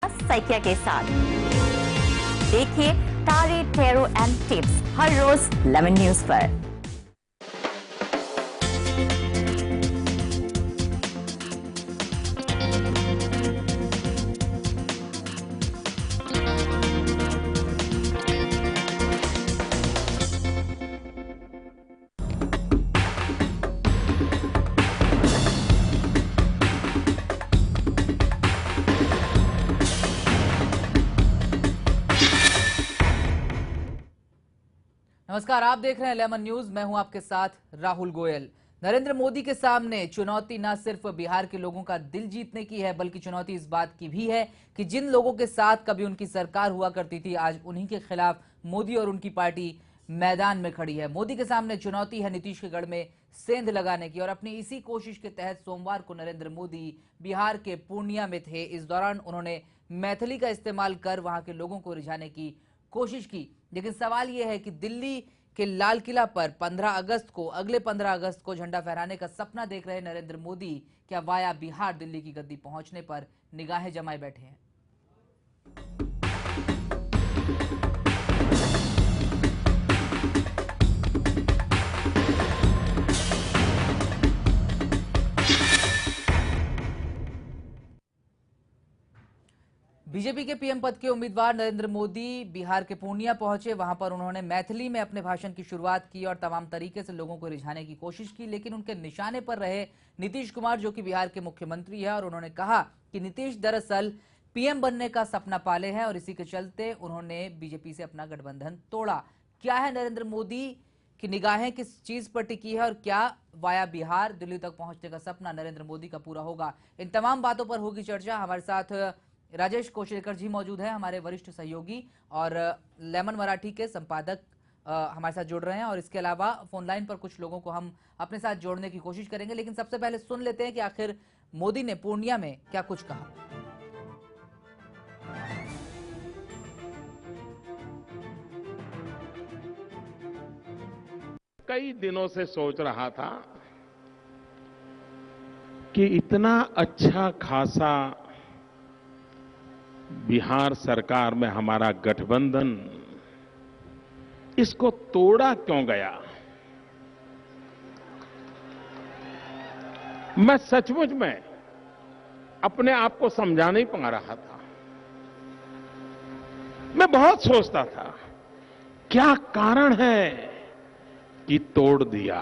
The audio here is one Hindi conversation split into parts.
सैकिया के साथ। देखिए तारे टेरो एंड टिप्स हर रोज लेमन न्यूज पर। नमस्कार, आप देख रहे हैं लेमन न्यूज। मैं हूं आपके साथ राहुल गोयल। नरेंद्र मोदी के सामने चुनौती न सिर्फ बिहार के लोगों का दिल जीतने की है, बल्कि चुनौती इस बात की भी है कि जिन लोगों के साथ कभी उनकी सरकार हुआ करती थी, आज उन्हीं के खिलाफ मोदी और उनकी पार्टी मैदान में खड़ी है। मोदी के सामने चुनौती है नीतीश के गढ़ में सेंध लगाने की, और अपनी इसी कोशिश के तहत सोमवार को नरेंद्र मोदी बिहार के पूर्णिया में थे। इस दौरान उन्होंने मैथिली का इस्तेमाल कर वहां के लोगों को रिझाने की कोशिश की। लेकिन सवाल यह है कि दिल्ली के लाल किला पर 15 अगस्त को, अगले 15 अगस्त को झंडा फहराने का सपना देख रहे नरेंद्र मोदी क्या वाया बिहार दिल्ली की गद्दी पहुंचने पर निगाहें जमाए बैठे हैं? बीजेपी के पीएम पद के उम्मीदवार नरेंद्र मोदी बिहार के पूर्णिया पहुंचे। वहां पर उन्होंने मैथिली में अपने भाषण की शुरुआत की और तमाम तरीके से लोगों को रिझाने की कोशिश की, लेकिन उनके निशाने पर रहे नीतीश कुमार, जो कि बिहार के मुख्यमंत्री है। और उन्होंने कहा कि नीतीश दरअसल पीएम बनने का सपना पाले हैं और इसी के चलते उन्होंने बीजेपी से अपना गठबंधन तोड़ा। क्या है नरेंद्र मोदी की निगाहें किस चीज पर टिकी है, और क्या वाया बिहार दिल्ली तक पहुंचने का सपना नरेंद्र मोदी का पूरा होगा? इन तमाम बातों पर होगी चर्चा। हमारे साथ राजेश कोशेकर जी मौजूद हैं, हमारे वरिष्ठ सहयोगी, और लेमन मराठी के संपादक हमारे साथ जुड़ रहे हैं। और इसके अलावा फोन लाइन पर कुछ लोगों को हम अपने साथ जोड़ने की कोशिश करेंगे। लेकिन सबसे पहले सुन लेते हैं कि आखिर मोदी ने पूर्णिया में क्या कुछ कहा। कई दिनों से सोच रहा था कि इतना अच्छा खासा बिहार सरकार में हमारा गठबंधन, इसको तोड़ा क्यों गया। मैं सचमुच में अपने आप को समझा नहीं पा रहा था। मैं बहुत सोचता था क्या कारण है कि तोड़ दिया।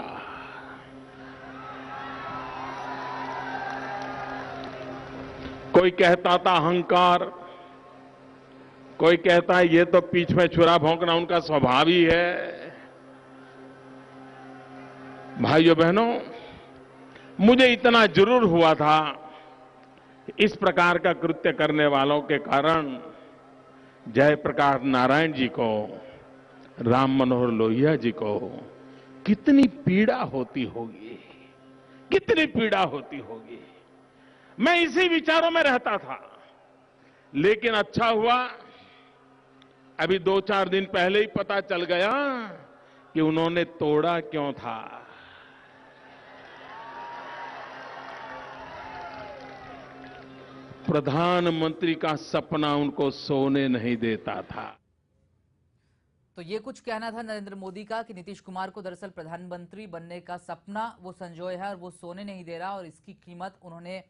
कोई कहता था अहंकार, कोई कहता है ये तो पीठ में छुरा भोंकना उनका स्वभाव ही है। भाइयों बहनों, मुझे इतना जरूर हुआ था इस प्रकार का कृत्य करने वालों के कारण जयप्रकाश नारायण जी को, राम मनोहर लोहिया जी को कितनी पीड़ा होती होगी, कितनी पीड़ा होती होगी। मैं इसी विचारों में रहता था। लेकिन अच्छा हुआ, अभी 2-4 दिन पहले ही पता चल गया कि उन्होंने तोड़ा क्यों था। प्रधानमंत्री का सपना उनको सोने नहीं देता था। तो ये कुछ कहना था नरेंद्र मोदी का कि नीतीश कुमार को दरअसल प्रधानमंत्री बनने का सपना वो संजोए है और वो सोने नहीं दे रहा, और इसकी कीमत उन्होंने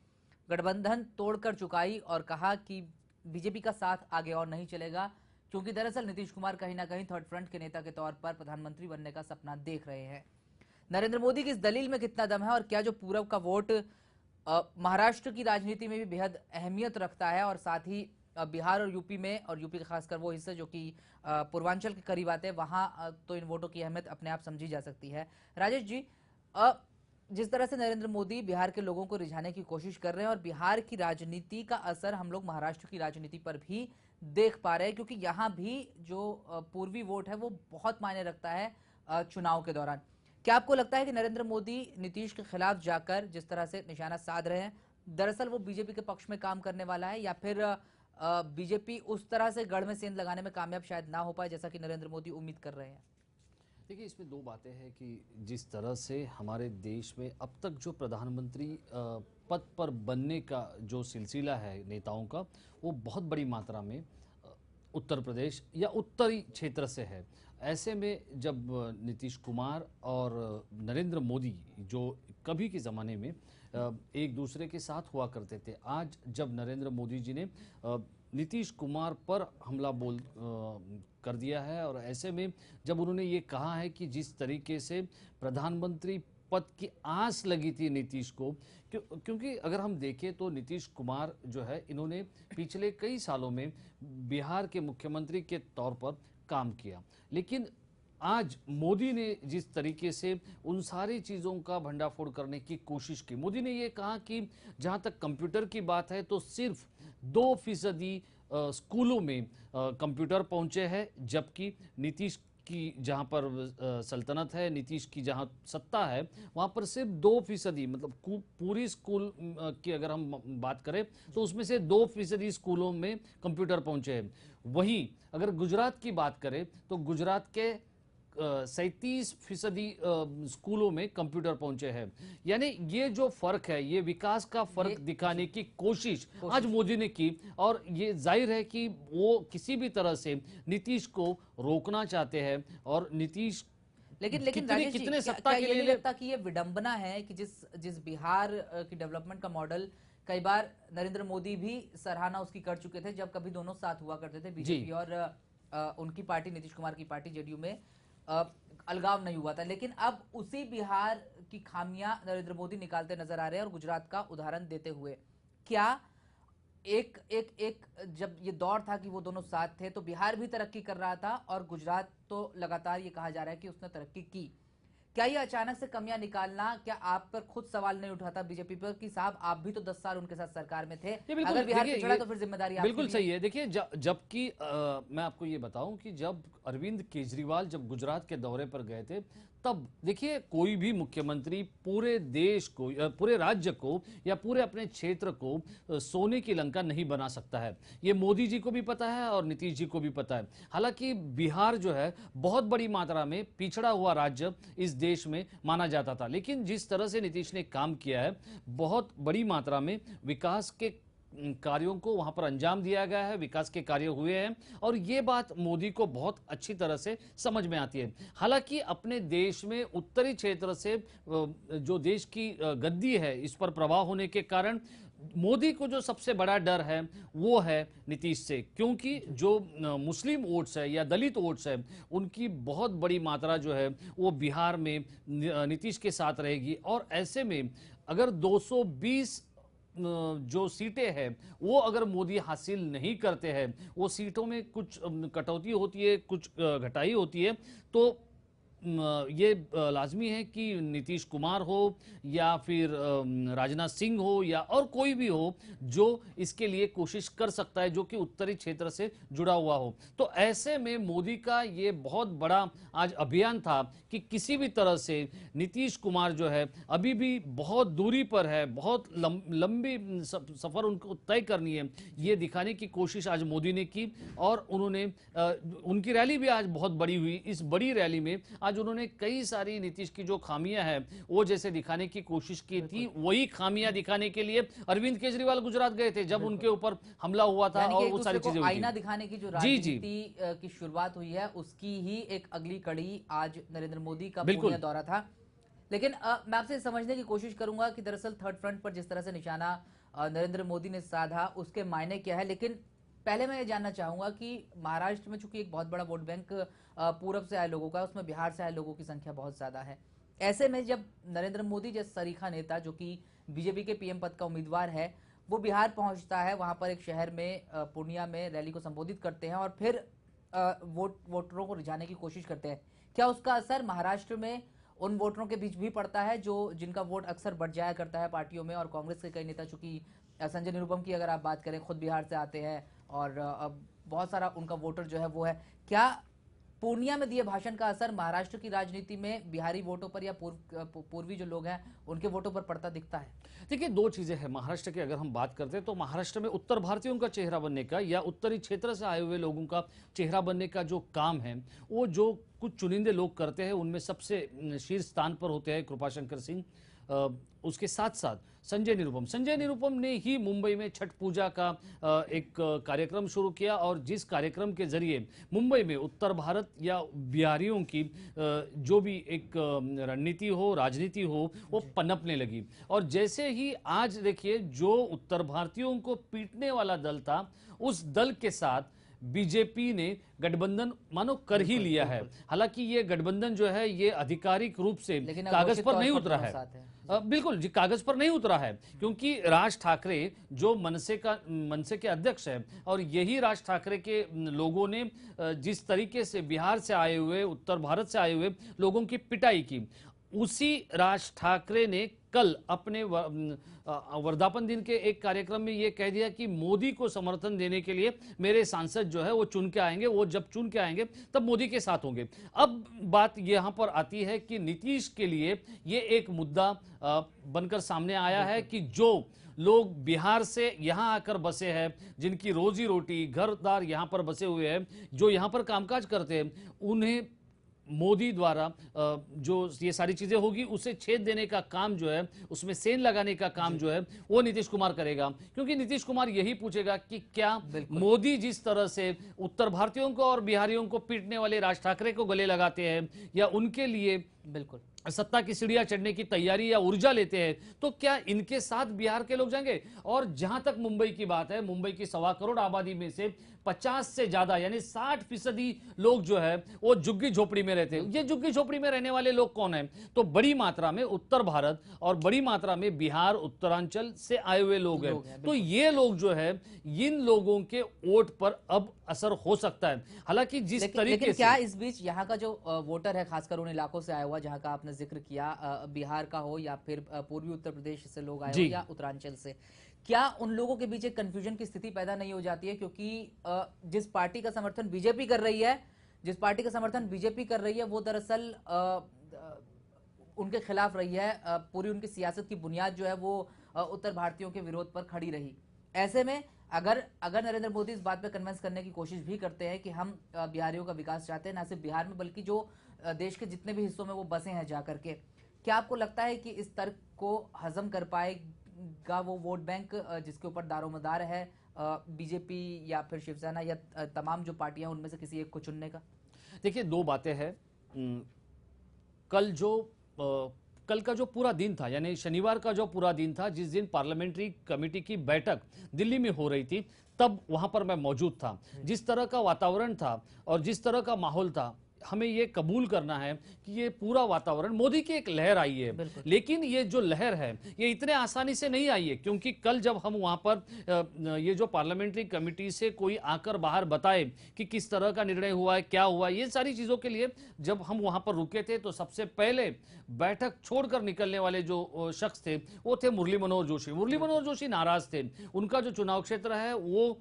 गठबंधन तोड़कर चुकाई और कहा कि बीजेपी का साथ आगे और नहीं चलेगा, क्योंकि दरअसल नीतीश कुमार कहीं ना कहीं थर्ड फ्रंट के नेता के तौर पर प्रधानमंत्री बनने का सपना देख रहे हैं। नरेंद्र मोदी की इस दलील में कितना दम है, और क्या जो पूरब का वोट महाराष्ट्र की राजनीति में भी बेहद अहमियत रखता है, और साथ ही बिहार और यूपी में, और यूपी का खासकर वो हिस्से जो कि पूर्वांचल के करीब आते हैं, वहां तो इन वोटों की अहमियत अपने आप समझी जा सकती है। राजेश जी, जिस तरह से नरेंद्र मोदी बिहार के लोगों को रिझाने की कोशिश कर रहे हैं, और बिहार की राजनीति का असर हम लोग महाराष्ट्र की राजनीति पर भी देख पा रहे हैं, क्योंकि यहाँ भी जो पूर्वी वोट है वो बहुत मायने रखता है चुनाव के दौरान। क्या आपको लगता है कि नरेंद्र मोदी नीतीश के खिलाफ जाकर जिस तरह से निशाना साध रहे हैं, दरअसल वो बीजेपी के पक्ष में काम करने वाला है, या फिर बीजेपी उस तरह से गढ़ में सेंध लगाने में कामयाब शायद ना हो पाए जैसा कि नरेंद्र मोदी उम्मीद कर रहे हैं? देखिए, इसमें दो बातें हैं कि जिस तरह से हमारे देश में अब तक जो प्रधानमंत्री पद पर बनने का जो सिलसिला है नेताओं का, वो बहुत बड़ी मात्रा में उत्तर प्रदेश या उत्तरी क्षेत्र से है। ऐसे में जब नीतीश कुमार और नरेंद्र मोदी जो कभी के ज़माने में एक दूसरे के साथ हुआ करते थे, आज जब नरेंद्र मोदी जी ने नीतीश कुमार पर हमला कर दिया है, और ऐसे में जब उन्होंने ये कहा है कि जिस तरीके से प्रधानमंत्री पद की आस लगी थी नीतीश को, क्योंकि अगर हम देखें तो नीतीश कुमार जो है, इन्होंने पिछले कई सालों में बिहार के मुख्यमंत्री के तौर पर काम किया, लेकिन आज मोदी ने जिस तरीके से उन सारी चीज़ों का भंडाफोड़ करने की कोशिश की, मोदी ने ये कहा कि जहाँ तक कंप्यूटर की बात है तो सिर्फ 2% स्कूलों में कंप्यूटर पहुँचे हैं, जबकि नीतीश की जहाँ पर सल्तनत है, नीतीश की जहाँ सत्ता है, वहाँ पर सिर्फ 2%, मतलब पूरी स्कूल की अगर हम बात करें तो उसमें से 2% स्कूलों में कंप्यूटर पहुँचे हैं। वहीं अगर गुजरात की बात करें तो गुजरात के 37% स्कूलों में कंप्यूटर पहुंचे हैं। यानी ये जो फर्क है, ये विकास का फर्क दिखाने की कोशिश आज मोदी ने की, और ये जाहिर है कि वो किसी भी तरह से नीतीश को रोकना चाहते हैं। और नीतीश लेकिन कितने कितने सत्ता के लिए लगता कि ये विडंबना है कि जिस बिहार की डेवलपमेंट का मॉडल कई बार नरेंद्र मोदी भी सराहना उसकी कर चुके थे, जब कभी दोनों साथ हुआ करते थे, बीजेपी और उनकी पार्टी नीतीश कुमार की पार्टी जेडीयू में अलगाव नहीं हुआ था, लेकिन अब उसी बिहार की खामियां नरेंद्र मोदी निकालते नजर आ रहे हैं और गुजरात का उदाहरण देते हुए। क्या एक एक एक जब ये दौर था कि वो दोनों साथ थे तो बिहार भी तरक्की कर रहा था और गुजरात तो लगातार ये कहा जा रहा है कि उसने तरक्की की, क्या ये अचानक से कमियां निकालना, क्या आप पर खुद सवाल नहीं उठाता बीजेपी पर कि साहब आप भी तो 10 साल उनके साथ सरकार में थे, अगर बिहार पिछड़ा तो फिर जिम्मेदारी आपकी बिल्कुल सही है। देखिए, जबकि मैं आपको ये बताऊं कि जब अरविंद केजरीवाल जब गुजरात के दौरे पर गए थे, तब देखिए कोई भी मुख्यमंत्री पूरे देश को, पूरे राज्य को या पूरे अपने क्षेत्र को सोने की लंका नहीं बना सकता है। ये मोदी जी को भी पता है और नीतीश जी को भी पता है। हालांकि बिहार जो है बहुत बड़ी मात्रा में पिछड़ा हुआ राज्य इस देश में माना जाता था, लेकिन जिस तरह से नीतीश ने काम किया है, बहुत बड़ी मात्रा में विकास के कार्यों को वहां पर अंजाम दिया गया है, विकास के कार्य हुए हैं, और ये बात मोदी को बहुत अच्छी तरह से समझ में आती है। हालांकि अपने देश में उत्तरी क्षेत्र से जो देश की गद्दी है, इस पर प्रभाव होने के कारण मोदी को जो सबसे बड़ा डर है वो है नीतीश से, क्योंकि जो मुस्लिम वोट्स है या दलित वोट्स है, उनकी बहुत बड़ी मात्रा जो है वो बिहार में नीतीश के साथ रहेगी। और ऐसे में अगर 220 जो सीटें हैं वो अगर मोदी हासिल नहीं करते हैं, वो सीटों में कुछ कटौती होती है, कुछ घटाई होती है, तो ये लाजमी है कि नीतीश कुमार हो या फिर राजनाथ सिंह हो या और कोई भी हो जो इसके लिए कोशिश कर सकता है, जो कि उत्तरी क्षेत्र से जुड़ा हुआ हो। तो ऐसे में मोदी का ये बहुत बड़ा आज अभियान था कि किसी भी तरह से नीतीश कुमार जो है अभी भी बहुत दूरी पर है, बहुत लंबी सफर उनको तय करनी है, ये दिखाने की कोशिश आज मोदी ने की। और उन्होंने उनकी रैली भी आज बहुत बड़ी हुई। इस बड़ी रैली में आज उन्होंने कई सारी नीतीश की जो खामियां हैं वो जैसे दिखाने की कोशिश की थी, वही खामियां दिखाने के लिए अरविंद केजरीवाल गुजरात गए थे जब उनके ऊपर हमला हुआ था और वो सारी चीजें आईना दिखाने की जो राजनीति की शुरुआत हुई है उसकी ही एक अगली कड़ी आज नरेंद्र मोदी का पूर्णिया दौरा था। लेकिन मैं आपसे समझने की कोशिश करूंगा कि दरअसल थर्ड फ्रंट पर जिस तरह से निशाना नरेंद्र मोदी ने साधा उसके मायने क्या है। लेकिन पहले मैं ये जानना चाहूंगा कि महाराष्ट्र में चूंकि एक बहुत बड़ा वोट बैंक पूरब से आए लोगों का, उसमें बिहार से आए लोगों की संख्या बहुत ज्यादा है। ऐसे में जब नरेंद्र मोदी जैसे सरीखा नेता जो कि बीजेपी के पीएम पद का उम्मीदवार है, वो बिहार पहुंचता है, वहां पर एक शहर में पूर्णिया में रैली को संबोधित करते हैं और फिर वोटरों को रिझाने की कोशिश करते हैं, क्या उसका असर महाराष्ट्र में उन वोटरों के बीच भी पड़ता है जो जिनका वोट अक्सर बढ़ जाया करता है पार्टियों में? और कांग्रेस के कई नेता, चूंकि संजय निरुपम की अगर आप बात करें, खुद बिहार से आते हैं और बहुत सारा उनका वोटर जो है वो है, क्या पूर्णिया में दिए भाषण का असर महाराष्ट्र की राजनीति में बिहारी वोटों पर या पूर्वी जो लोग हैं उनके वोटों पर पड़ता दिखता है? देखिए, दो चीजें हैं महाराष्ट्र की। अगर हम बात करते हैं तो महाराष्ट्र में उत्तर भारतीयों का चेहरा बनने का या उत्तरी क्षेत्र से आए हुए लोगों का चेहरा बनने का जो काम है, वो जो कुछ चुनिंदे लोग करते हैं, उनमें सबसे शीर्ष स्थान पर होते हैं कृपाशंकर सिंह। उसके साथ साथ संजय निरुपम ने ही मुंबई में छठ पूजा का एक कार्यक्रम शुरू किया, और जिस कार्यक्रम के जरिए मुंबई में उत्तर भारत या बिहारियों की जो भी एक रणनीति हो, राजनीति हो, वो पनपने लगी। और जैसे ही आज देखिए, जो उत्तर भारतीयों को पीटने वाला दल था, उस दल के साथ बीजेपी ने गठबंधन मानो कर ही लिया है। हालांकि ये गठबंधन जो है ये आधिकारिक रूप से कागज पर नहीं उतरा है। बिल्कुल जी, कागज पर नहीं उतरा है, क्योंकि राज ठाकरे जो मनसे के अध्यक्ष है, और यही राज ठाकरे के लोगों ने जिस तरीके से बिहार से आए हुए, उत्तर भारत से आए हुए लोगों की पिटाई की, उसी राज ठाकरे ने कल अपने वर्धापन दिन के एक कार्यक्रम में यह कह दिया कि मोदी को समर्थन देने के लिए मेरे सांसद जो है वो चुन के आएंगे, वो जब चुन के आएंगे तब मोदी के साथ होंगे। अब बात यहां पर आती है कि नीतीश के लिए ये एक मुद्दा बनकर सामने आया है कि जो लोग बिहार से यहां आकर बसे हैं, जिनकी रोजी रोटी घरदार यहां पर बसे हुए हैं, जो यहां पर कामकाज करते हैं, उन्हें मोदी द्वारा जो ये सारी चीजें होगी उसे छेद देने का काम जो है, उसमें सेन लगाने का काम जो है, वो नीतीश कुमार करेगा। क्योंकि नीतीश कुमार यही पूछेगा कि क्या मोदी जिस तरह से उत्तर भारतीयों को और बिहारियों को पीटने वाले राज ठाकरे को गले लगाते हैं, या उनके लिए बिल्कुल सत्ता की सीढ़ियां चढ़ने की तैयारी या ऊर्जा लेते हैं, तो क्या इनके साथ बिहार के लोग जाएंगे? और जहां तक मुंबई की बात है, मुंबई की 1.25 करोड़ आबादी में से 50 से ज्यादा यानी 60% लोग जो है वो झुग्गी झोपड़ी में रहते हैं। ये झुग्गी झोपड़ी में रहने वाले लोग कौन हैं? तो बड़ी मात्रा में उत्तर भारत और बड़ी मात्रा में बिहार, उत्तरांचल से आए हुए लोग हैं। तो ये लोग जो है, इन लोगों के वोट पर अब असर हो सकता है। हालांकि जिस तरीके से क्या इस बीच यहाँ का जो वोटर है, खासकर उन इलाकों से आया हुआ जहाँ का आपने जिक्र किया, बिहार का हो या फिर पूर्वी उत्तर प्रदेश से लोग आए हो या उत्तरांचल से, क्या उन लोगों के बीच एक कंफ्यूजन की स्थिति पैदा नहीं हो जाती है? क्योंकि जिस पार्टी का समर्थन बीजेपी कर रही है, वो दरअसल उनके खिलाफ रही है। पूरी उनकी सियासत की बुनियाद जो है वो उत्तर भारतीयों के विरोध पर खड़ी रही। ऐसे में अगर नरेंद्र मोदी इस बात पे कन्विंस करने की कोशिश भी करते हैं कि हम बिहारियों का विकास चाहते हैं, ना सिर्फ बिहार में बल्कि जो देश के जितने भी हिस्सों में वो बसे हैं जाकर के, क्या आपको लगता है कि इस तर्क को हजम कर पाएगा वो वोट बैंक जिसके ऊपर दारोमदार है बीजेपी या फिर शिवसेना या तमाम जो पार्टियां उनमें से किसी एक को चुनने का? देखिए, दो बातें हैं। कल का जो पूरा दिन था, यानी शनिवार का जो पूरा दिन था, जिस दिन पार्लियामेंट्री कमेटी की बैठक दिल्ली में हो रही थी, तब वहां पर मैं मौजूद था। जिस तरह का वातावरण था और जिस तरह का माहौल था, हमें ये कबूल करना है कि ये पूरा वातावरण, मोदी की एक लहर आई है, लेकिन ये जो लहर है ये इतने आसानी से नहीं आई है। क्योंकि कल जब हम वहां पर ये जो पार्लियामेंट्री कमेटी से कोई आकर बाहर बताए कि किस तरह का निर्णय हुआ है, क्या हुआ, ये सारी चीजों के लिए जब हम वहां पर रुके थे, तो सबसे पहले बैठक छोड़कर निकलने वाले जो शख्स थे वो थे मुरली मनोहर जोशी। मुरली मनोहर जोशी नाराज थे। उनका जो चुनाव क्षेत्र है वो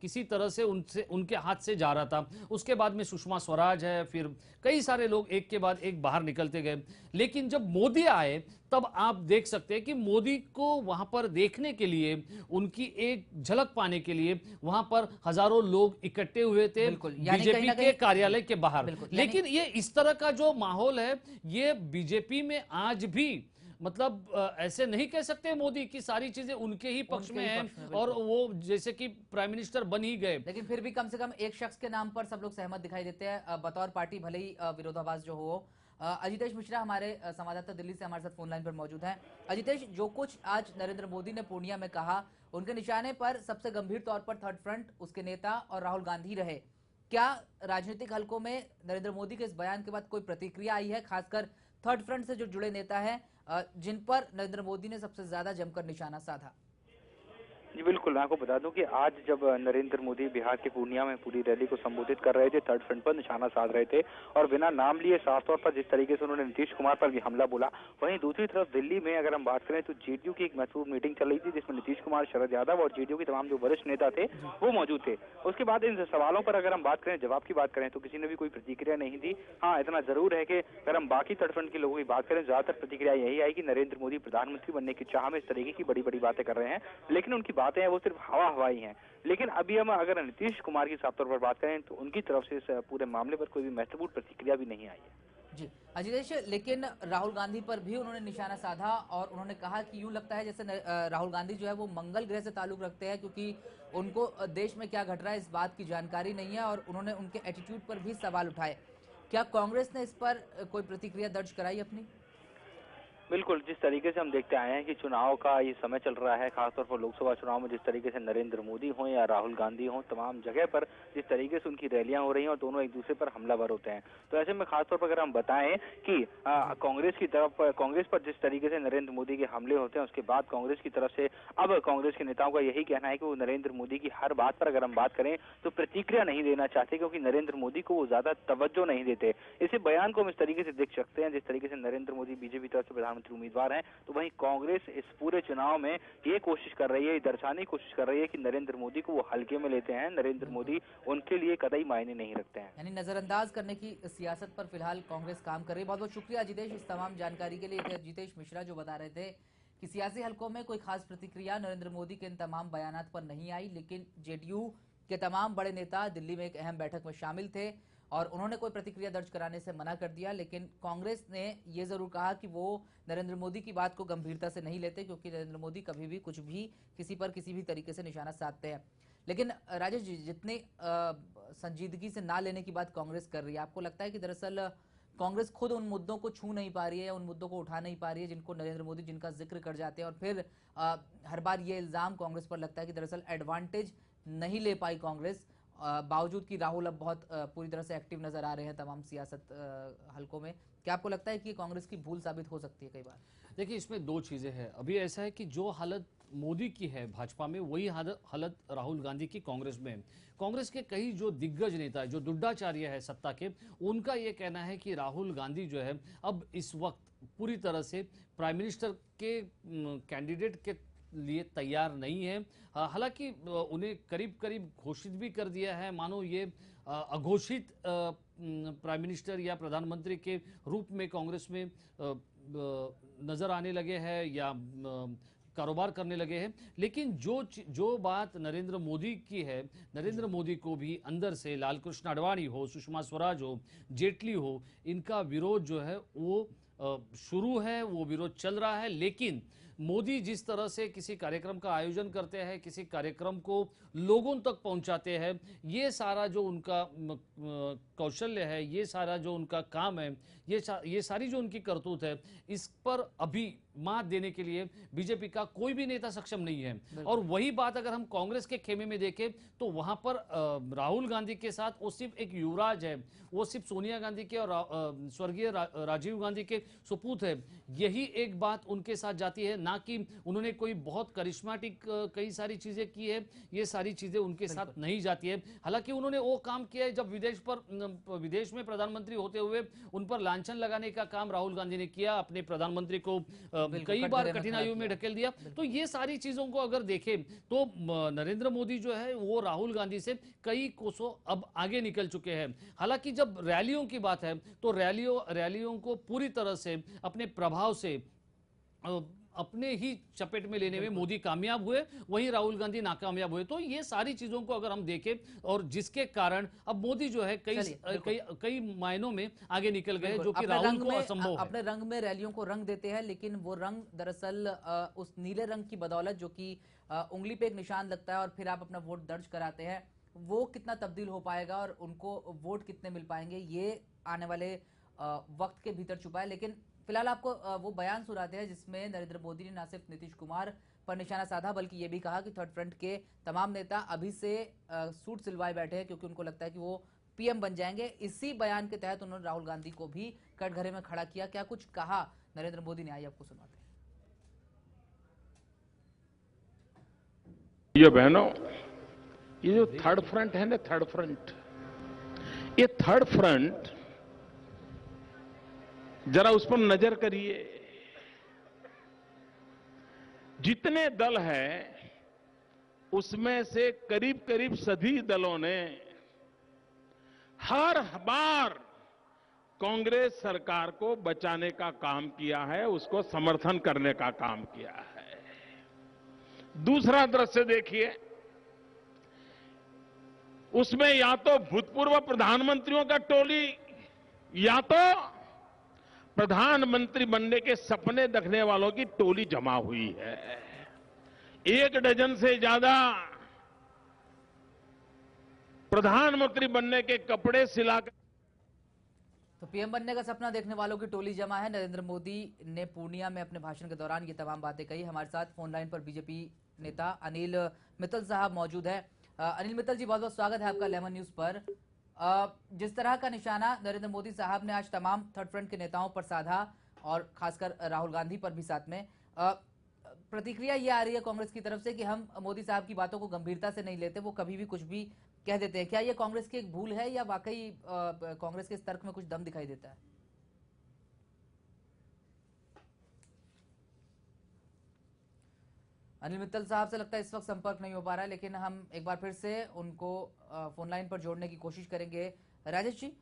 किसी तरह से उनके हाथ से जा रहा था। उसके बाद में सुषमा स्वराज है, फिर कई सारे लोग एक के बाद एक बाहर निकलते गए। लेकिन जब मोदी आए तब आप देख सकते हैं कि मोदी को वहां पर देखने के लिए, उनकी एक झलक पाने के लिए वहां पर हजारों लोग इकट्ठे हुए थे बीजेपी के कार्यालय के बाहर। लेकिन ये इस तरह का जो माहौल है, ये बीजेपी में आज भी, मतलब ऐसे नहीं कह सकते मोदी की सारी चीजें उनके ही पक्ष में हैं और वो जैसे कि प्राइम मिनिस्टर बन ही गए। लेकिन फिर भी कम से कम एक शख्स के नाम पर सब लोग सहमत दिखाई देते हैं, बतौर पार्टी भले ही विरोधाभास जो हो। अजितेश मिश्रा हमारे संवाददाता दिल्ली से हमारे साथ फोन लाइन पर मौजूद हैं। अजितेश, जो कुछ आज नरेंद्र मोदी ने पूर्णिया में कहा, उनके निशाने पर सबसे गंभीर तौर पर थर्ड फ्रंट, उसके नेता और राहुल गांधी रहे। क्या राजनीतिक हलकों में नरेंद्र मोदी के इस बयान के बाद कोई प्रतिक्रिया आई है, खासकर थर्ड फ्रंट से जो जुड़े नेता हैं जिन पर नरेंद्र मोदी ने सबसे ज्यादा जमकर निशाना साधा? जी बिल्कुल, मैं आपको बता दूं कि आज जब नरेंद्र मोदी बिहार के पूर्णिया में पूरी रैली को संबोधित कर रहे थे, थर्ड फ्रंट पर निशाना साध रहे थे और बिना नाम लिए साफ तौर पर जिस तरीके से उन्होंने नीतीश कुमार पर भी हमला बोला, वहीं दूसरी तरफ दिल्ली में अगर हम बात करें तो जेडीयू की एक महत्वपूर्ण मीटिंग चल रही थी जिसमें नीतीश कुमार, शरद यादव और जेडीयू के तमाम जो वरिष्ठ नेता थे वो मौजूद थे। उसके बाद इन सवालों पर अगर हम बात करें, जवाब की बात करें तो किसी ने भी कोई प्रतिक्रिया नहीं दी। हाँ, इतना जरूर है कि अगर हम बाकी थर्ड फ्रंट के लोगों की बात करें, ज्यादातर प्रतिक्रिया यही आई कि नरेंद्र मोदी प्रधानमंत्री बनने की चाह में इस तरीके की बड़ी बड़ी बातें कर रहे हैं, लेकिन उनकी बातें हैं वो सिर्फ हवा हवाई हैं। लेकिन अभी हम अगर नीतीश कुमार की साफ तौर पर बात करें तो उनकी तरफ से इस पूरे मामले पर कोई भी महत्वपूर्ण प्रतिक्रिया भी नहीं आई है। जी अजितेश, लेकिन राहुल गांधी पर भी उन्होंने निशाना साधा और उन्होंने कहा कि यूं लगता है जैसे राहुल गांधी जो है वो मंगल ग्रह से ताल्लुक रखते हैं, क्योंकि उनको देश में क्या घट रहा है इस बात की जानकारी नहीं है और उन्होंने उनके एटीट्यूड पर भी सवाल उठाए। क्या कांग्रेस ने इस पर कोई प्रतिक्रिया दर्ज कराई अपनी? बिल्कुल, जिस तरीके से हम देखते आए हैं कि चुनाव का ये समय चल रहा है, खासतौर पर लोकसभा चुनाव में जिस तरीके से नरेंद्र मोदी हों या राहुल गांधी हों, तमाम जगह पर जिस तरीके से उनकी रैलियां हो रही हैं और दोनों एक दूसरे पर हमलावर होते हैं। तो ऐसे में खासतौर पर अगर हम बताएं कि कांग्रेस की तरफ, कांग्रेस पर जिस तरीके से नरेंद्र मोदी के हमले होते हैं, उसके बाद कांग्रेस की तरफ से अब कांग्रेस के नेताओं का यही कहना है कि वो नरेंद्र मोदी की हर बात पर अगर हम बात करें तो प्रतिक्रिया नहीं देना चाहते, क्योंकि नरेंद्र मोदी को वो ज्यादा तवज्जो नहीं देते। इसी बयान को हम इस तरीके से देख सकते हैं, जिस तरीके से नरेंद्र मोदी बीजेपी तरफ से प्रधानमंत्री उम्मीदवार हैं, तो वहीं कांग्रेस इस पूरे चुनाव में ये कोशिश कर रही है, दर्शाने की कोशिश कर रही है कि नरेंद्र मोदी को वो हल्के में लेते हैं, नरेंद्र मोदी उनके लिए कतई मायने नहीं रखते हैं। यानी नजरअंदाज करने की सियासत पर फिलहाल कांग्रेस काम कर रही है। बहुत बहुत शुक्रिया जितेश इस तमाम जानकारी के लिए। थे जितेश मिश्रा जो बता रहे थे कि सियासी हलकों में कोई खास प्रतिक्रिया नरेंद्र मोदी के इन तमाम बयानात पर नहीं आई, लेकिन जेडीयू के तमाम बड़े नेता दिल्ली में एक अहम बैठक में शामिल थे और उन्होंने कोई प्रतिक्रिया दर्ज कराने से मना कर दिया। लेकिन कांग्रेस ने ये जरूर कहा कि वो नरेंद्र मोदी की बात को गंभीरता से नहीं लेते, क्योंकि नरेंद्र मोदी कभी भी कुछ भी किसी पर किसी भी तरीके से निशाना साधते हैं। लेकिन राजेश जी, जितनी संजीदगी से ना लेने की बात कांग्रेस कर रही है, आपको लगता है कि दरअसल कांग्रेस खुद उन मुद्दों को छू नहीं पा रही है, उन मुद्दों को उठा नहीं पा रही है जिनको नरेंद्र मोदी जिनका जिक्र कर जाते हैं, और फिर हर बार ये इल्जाम कांग्रेस पर लगता है कि दरअसल एडवांटेज नहीं ले पाई कांग्रेस, बावजूद कि राहुल अब बहुत पूरी तरह से एक्टिव नजर आ रहे हैं तमाम सियासत हलकों में। क्या आपको लगता है कि कांग्रेस की भूल साबित हो सकती है कई बार? देखिए, इसमें दो चीजें हैं। अभी ऐसा है कि जो हालत मोदी की है भाजपा में, वही हालत राहुल गांधी की कांग्रेस में है। कांग्रेस के कई जो दिग्गज नेता है, जो दुड्डाचार्य है सत्ता के, उनका यह कहना है कि राहुल गांधी जो है अब इस वक्त पूरी तरह से प्राइम मिनिस्टर के कैंडिडेट के लिए तैयार नहीं है। हालांकि उन्हें करीब करीब घोषित भी कर दिया है, मानो ये अघोषित प्राइम मिनिस्टर या प्रधानमंत्री के रूप में कांग्रेस में नजर आने लगे हैं या कारोबार करने लगे हैं। लेकिन जो बात नरेंद्र मोदी की है, नरेंद्र मोदी को भी अंदर से लालकृष्ण आडवाणी हो, सुषमा स्वराज हो, जेटली हो, इनका विरोध जो है वो शुरू है, वो विरोध चल रहा है। लेकिन मोदी जिस तरह से किसी कार्यक्रम का आयोजन करते हैं, किसी कार्यक्रम को लोगों तक पहुंचाते हैं, ये सारा जो उनका कौशल्य है, ये सारा जो उनका काम है, ये सारी जो उनकी करतूत है, इस पर अभी मात देने के लिए बीजेपी का कोई भी नेता सक्षम नहीं है। और वही बात अगर हम कांग्रेस के खेमे में देखें तो वहां पर राहुल गांधी के साथ वो सिर्फ एक युवराज है, वो सिर्फ सोनिया गांधी के और स्वर्गीय राजीव गांधी के सुपूत है। यही एक बात उनके साथ जाती है, ना कि उन्होंने कोई बहुत करिश्माटिक कई सारी चीजें की है, ये सारी चीजें उनके साथ नहीं जाती है। हालांकि उन्होंने वो काम किया है जब विदेश में प्रधानमंत्री होते हुए उन पर लांछन लगाने का काम राहुल गांधी ने किया, अपने प्रधानमंत्री को कई बार कठिनाइयों में ढकेल दिया। तो ये सारी चीजों को अगर देखें तो नरेंद्र मोदी जो है वो राहुल गांधी से कई कोसों अब आगे निकल चुके हैं। हालांकि जब रैलियों की बात है तो रैलियों को पूरी तरह से अपने प्रभाव से अपने ही चपेट में लेने में मोदी कामयाब हुए, वहीं राहुल गांधी नाकामयाब हुए। तो ये सारी चीजों को अगर हम देखें, और जिसके कारण अब मोदी जो है कई मायनों में आगे निकल गए, जो कि राहुल को असंभव है। अपने रंग में रैलियों को रंग देते हैं, लेकिन वो रंग दरअसल उस नीले रंग की बदौलत, जो कि उंगली पे एक निशान लगता है और फिर आप अपना वोट दर्ज कराते हैं, वो कितना तब्दील हो पाएगा और उनको वोट कितने मिल पाएंगे, ये आने वाले वक्त के भीतर छुपा है। लेकिन फिलहाल आपको वो बयान सुनाते हैं जिसमें नरेंद्र मोदी ने न सिर्फ नीतीश कुमार पर निशाना साधा, बल्कि ये भी कहा कि थर्ड फ्रंट के तमाम नेता अभी से सूट सिलवाए बैठे हैं, क्योंकि उनको लगता है कि वो पीएम बन जाएंगे। इसी बयान के तहत उन्होंने राहुल गांधी को भी कटघरे में खड़ा किया। क्या कुछ कहा नरेंद्र मोदी ने, आइए आपको सुनाते हैं। ये बहनों, ये जो थर्ड फ्रंट है ना, थर्ड फ्रंट, ये थर्ड फ्रंट जरा उस पर नजर करिए। जितने दल हैं उसमें से करीब करीब सभी दलों ने हर बार कांग्रेस सरकार को बचाने का काम किया है, उसको समर्थन करने का काम किया है। दूसरा दृश्य देखिए, उसमें या तो भूतपूर्व प्रधानमंत्रियों का टोली या तो प्रधानमंत्री बनने के सपने देखने वालों की टोली जमा हुई है। 1 डजन से ज्यादा प्रधानमंत्री बनने के कपड़े सिलाकर तो पीएम बनने का सपना देखने वालों की टोली जमा है। नरेंद्र मोदी ने पूर्णिया में अपने भाषण के दौरान ये तमाम बातें कही। हमारे साथ फोन लाइन पर बीजेपी नेता अनिल मित्तल साहब मौजूद है। अनिल मित्तल जी, बहुत बहुत स्वागत है आपका लेमन न्यूज पर। जिस तरह का निशाना नरेंद्र मोदी साहब ने आज तमाम थर्ड फ्रंट के नेताओं पर साधा और खासकर राहुल गांधी पर भी साथ में, प्रतिक्रिया ये आ रही है कांग्रेस की तरफ से कि हम मोदी साहब की बातों को गंभीरता से नहीं लेते, वो कभी भी कुछ भी कह देते हैं। क्या ये कांग्रेस की एक भूल है या वाकई कांग्रेस के इस तर्क में कुछ दम दिखाई देता है? अनिल मित्तल साहब से लगता है इस वक्त संपर्क नहीं हो पा रहा है, लेकिन हम एक बार फिर से उनको फोन लाइन पर जोड़ने की कोशिश करेंगे। राजेश जी,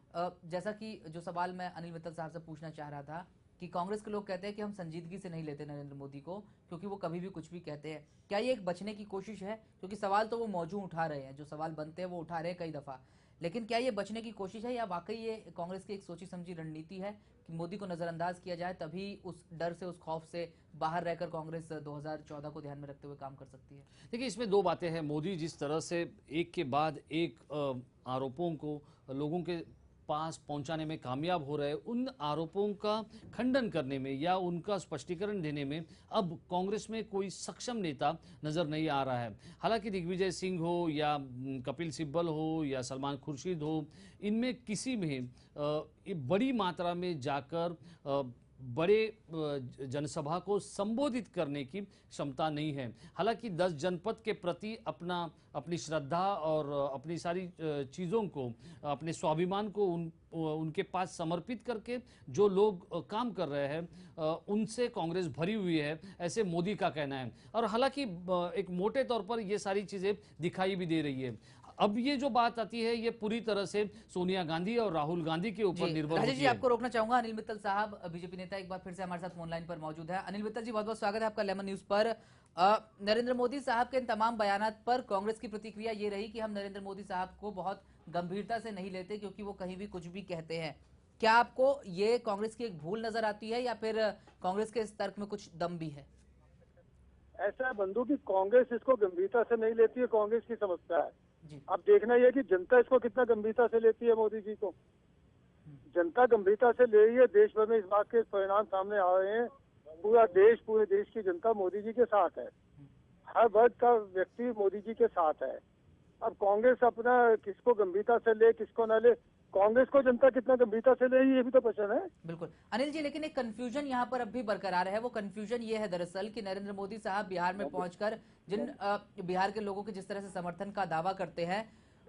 जैसा कि जो सवाल मैं अनिल मित्तल साहब से पूछना चाह रहा था कि कांग्रेस के लोग कहते हैं कि हम संजीदगी से नहीं लेते नरेंद्र मोदी को, क्योंकि वो कभी भी कुछ भी कहते हैं। क्या ये एक बचने की कोशिश है? क्योंकि सवाल तो वो मौजूद उठा रहे हैं, जो सवाल बनते हैं वो उठा रहे हैं कई दफा, लेकिन क्या ये बचने की कोशिश है या वाकई ये कांग्रेस की एक सोची समझी रणनीति है कि मोदी को नजरअंदाज किया जाए, तभी उस डर से, उस खौफ से बाहर रहकर कांग्रेस 2014 को ध्यान में रखते हुए काम कर सकती है? देखिए, इसमें दो बातें हैं। मोदी जिस तरह से एक के बाद एक आरोपों को लोगों के पास पहुंचाने में कामयाब हो रहे हैं, उन आरोपों का खंडन करने में या उनका स्पष्टीकरण देने में अब कांग्रेस में कोई सक्षम नेता नजर नहीं आ रहा है। हालांकि दिग्विजय सिंह हो या कपिल सिब्बल हो या सलमान खुर्शीद हो, इनमें किसी में बड़ी मात्रा में जाकर बड़े जनसभा को संबोधित करने की क्षमता नहीं है। हालांकि 10 जनपद के प्रति अपनी श्रद्धा और अपनी सारी चीज़ों को, अपने स्वाभिमान को उनके पास समर्पित करके जो लोग काम कर रहे हैं, उनसे कांग्रेस भरी हुई है, ऐसे मोदी का कहना है। और हालांकि एक मोटे तौर पर ये सारी चीज़ें दिखाई भी दे रही है। अब ये जो बात आती है, ये पूरी तरह से सोनिया गांधी और राहुल गांधी के ऊपर निर्भर होती है। जी, आपको रोकना चाहूंगा। अनिल मित्तल साहब, बीजेपी नेता, एक बार फिर से हमारे साथ फोन लाइन पर मौजूद है। अनिल मित्तल जी, बहुत बहुत स्वागत है आपका लेमन न्यूज पर। नरेंद्र मोदी साहब के इन तमाम बयानात पर कांग्रेस की प्रतिक्रिया ये रही कि हम नरेंद्र मोदी साहब को बहुत गंभीरता से नहीं लेते, क्योंकि वो कहीं भी कुछ भी कहते हैं। क्या आपको ये कांग्रेस की एक भूल नजर आती है या फिर कांग्रेस के इस तर्क में कुछ दम भी है? ऐसा है बंधु कि कांग्रेस इसको गंभीरता से नहीं लेती है, कांग्रेस की समस्या है। जी। अब देखना यह कि जनता इसको कितना गंभीरता से लेती है मोदी जी को। जनता गंभीरता से ले रही है। देश भर में इस बात के परिणाम सामने आ रहे हैं। पूरे देश की जनता मोदी जी के साथ है। हर वर्ग का व्यक्ति मोदी जी के साथ है। अब कांग्रेस अपना किसको गंभीरता से ले, किसको न ले, कांग्रेस को जनता कितना गंभीरता से ले, ये भी तो प्रश्न है। बिल्कुल अनिल जी, लेकिन एक कंफ्यूजन यहाँ पर अब भी बरकरार है। वो कंफ्यूजन ये है दरअसल कि नरेंद्र मोदी साहब बिहार में पहुंचकर जिन बिहार के लोगों के जिस तरह से समर्थन का दावा करते हैं,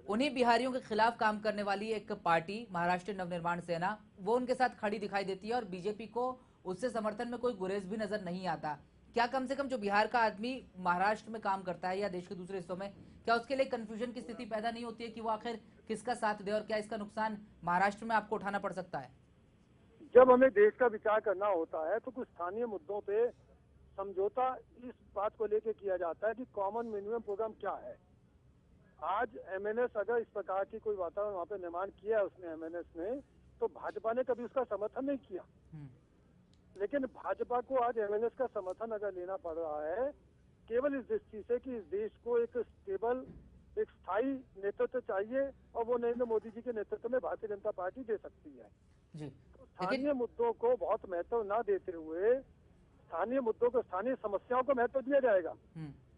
उन्हीं बिहारियों के खिलाफ काम करने वाली एक पार्टी महाराष्ट्र नवनिर्माण सेना, वो उनके साथ खड़ी दिखाई देती है और बीजेपी को उससे समर्थन में कोई गुरेज भी नजर नहीं आता। क्या कम से कम जो बिहार का आदमी महाराष्ट्र में काम करता है या देश के दूसरे हिस्सों में, क्या उसके लिए कंफ्यूजन की स्थिति पैदा नहीं होती है कि वो आखिर किसका साथ दे और क्या इसका नुकसान महाराष्ट्र में आपको उठाना पड़ सकता है? जब हमें देश का विचार करना होता है तो कुछ स्थानीय मुद्दों पे समझौता इस बात को लेकर किया जाता है कि कॉमन मिनिमम प्रोग्राम क्या है। आज एमएनएस अगर इस प्रकार की कोई वातावरण वहाँ पे निर्माण किया है उसने एमएनएस ने, तो भाजपा ने कभी उसका समर्थन नहीं किया। लेकिन भाजपा को आज एमएनएस का समर्थन अगर लेना पड़ रहा है केवल इस दृष्टि से कि इस देश को एक स्टेबल, एक स्थायी नेतृत्व चाहिए और वो नरेंद्र मोदी जी के नेतृत्व में भारतीय जनता पार्टी दे सकती है जी। तो स्थानीय मुद्दों को बहुत महत्व ना देते हुए स्थानीय मुद्दों को, स्थानीय समस्याओं को महत्व दिया जाएगा।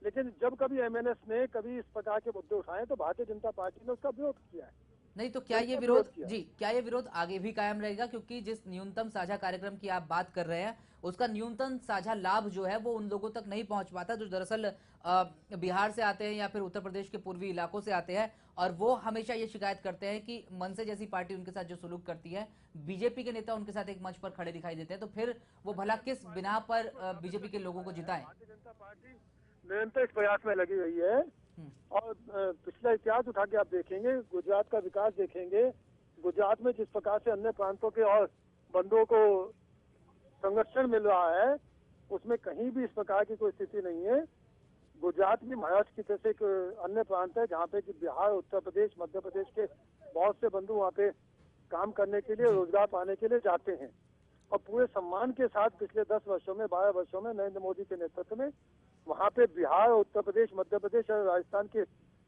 लेकिन जब कभी एमएनएस ने कभी इस प्रकार के मुद्दे उठाए तो भारतीय जनता पार्टी ने उसका विरोध किया है। नहीं तो क्या तो ये इसका विरोध किया। जी, क्या ये विरोध आगे भी कायम रहेगा? क्योंकि जिस न्यूनतम साझा कार्यक्रम की आप बात कर रहे हैं, उसका न्यूनतम साझा लाभ जो है वो उन लोगों तक नहीं पहुंच पाता जो दरअसल बिहार से आते हैं या फिर उत्तर प्रदेश के पूर्वी इलाकों से आते हैं, और वो हमेशा ये शिकायत करते हैं कि मनसे जैसी पार्टी उनके साथ जो सुलूक करती है, बीजेपी के नेता उनके साथ एक मंच पर खड़े दिखाई देते हैं, तो फिर वो भला किस बिना पर बीजेपी के लोगों को जिताएं? भारतीय जनता पार्टी निरंतर इस प्रयास में लगी हुई है और पिछला इतिहास उठा के आप देखेंगे, गुजरात का विकास देखेंगे, गुजरात में जिस प्रकार से अन्य प्रांतों के और बंधुओं को संरक्षण मिल रहा है, उसमें कहीं भी इस प्रकार की कोई स्थिति नहीं है। गुजरात भी महाराष्ट्र की तरह से एक अन्य प्रांत है जहाँ पे कि बिहार, उत्तर प्रदेश, मध्य प्रदेश के बहुत से बंधु वहाँ पे काम करने के लिए, रोजगार पाने के लिए जाते हैं और पूरे सम्मान के साथ पिछले 10 वर्षों में, 12 वर्षों में नरेंद्र मोदी के नेतृत्व में वहाँ पे बिहार, उत्तर प्रदेश, मध्य प्रदेश और राजस्थान के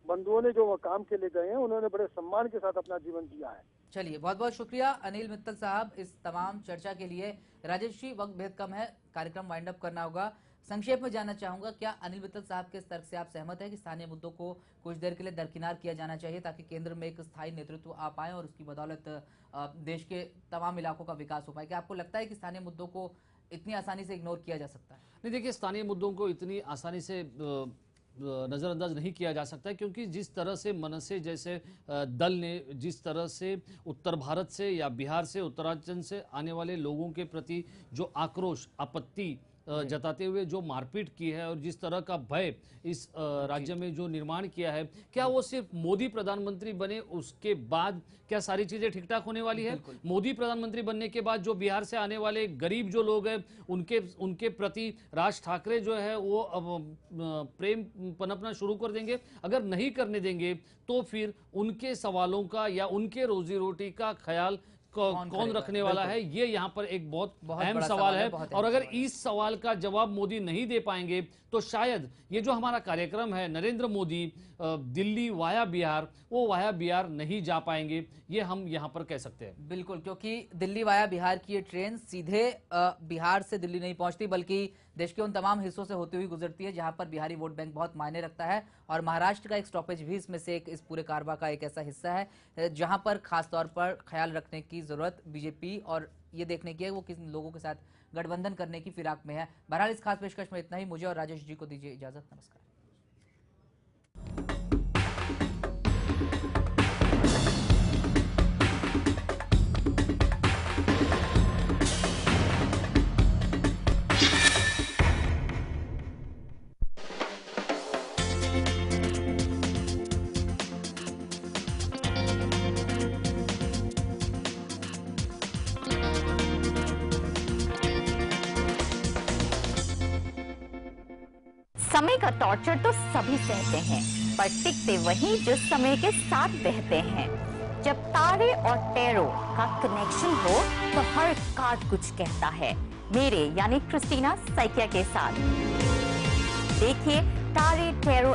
बंधुओं ने जो वो काम के लिए गए हैं, उन्होंने बड़े सम्मान के साथ अपना जीवन जिया है। चलिए, बहुत बहुत शुक्रिया अनिल मित्तल साहब इस तमाम चर्चा के लिए। राजेश जी, वक्त बेहद कम है, कार्यक्रम वाइंड अप करना होगा। संक्षेप में जानना चाहूंगा, क्या अनिल मित्तल साहब के इस तर्क से आप सहमत हैं कि स्थानीय मुद्दों को कुछ देर के लिए दरकिनार किया जाना चाहिए ताकि केंद्र में एक स्थायी नेतृत्व आ पाए और उसकी बदौलत देश के तमाम इलाकों का विकास हो पाए? क्या आपको लगता है कि स्थानीय मुद्दों को इतनी आसानी से इग्नोर किया जा सकता है? नहीं, देखिए, स्थानीय मुद्दों को इतनी आसानी से नज़रअंदाज नहीं किया जा सकता है, क्योंकि जिस तरह से मनसे जैसे दल ने जिस तरह से उत्तर भारत से या बिहार से, उत्तरांचल से आने वाले लोगों के प्रति जो आक्रोश, आपत्ति जताते हुए जो मारपीट की है और जिस तरह का भय इस राज्य में जो निर्माण किया है, क्या वो सिर्फ मोदी प्रधानमंत्री बने उसके बाद क्या सारी चीजें ठीक ठाक होने वाली है? मोदी प्रधानमंत्री बनने के बाद जो बिहार से आने वाले गरीब जो लोग हैं उनके प्रति राज ठाकरे जो है वो प्रेम पनपना शुरू कर देंगे? अगर नहीं करने देंगे तो फिर उनके सवालों का या उनके रोजी रोटी का ख्याल कौन रखने वाला है? ये यहाँ पर एक बहुत अहम सवाल है। और अगर इस सवाल का जवाब मोदी नहीं दे पाएंगे तो शायद ये जो हमारा कार्यक्रम है नरेंद्र मोदी दिल्ली वाया बिहार, वो वाया बिहार नहीं जा पाएंगे, ये हम यहाँ पर कह सकते हैं। बिल्कुल, क्योंकि दिल्ली वाया बिहार की ये ट्रेन सीधे बिहार से दिल्ली नहीं पहुंचती, बल्कि देश के उन तमाम हिस्सों से होती हुई गुजरती है जहां पर बिहारी वोट बैंक बहुत मायने रखता है। और महाराष्ट्र का एक स्टॉपेज भी इसमें से एक इस पूरे कारवा का एक ऐसा हिस्सा है जहां पर खासतौर पर ख्याल रखने की जरूरत बीजेपी और ये देखने की है वो किन लोगों के साथ गठबंधन करने की फिराक में है। बहरहाल इस खास पेशकश में इतना ही। मुझे और राजेश जी को दीजिए इजाजत। नमस्कार। समय का टॉर्चर तो सभी सहते हैं, पर टिकते वही जो समय के साथ बहते हैं। जब तारे और टैरो का कनेक्शन हो तो हर कार्ड कुछ कहता है। मेरे यानी क्रिस्टीना सैकिया के साथ देखिए तारे टैरो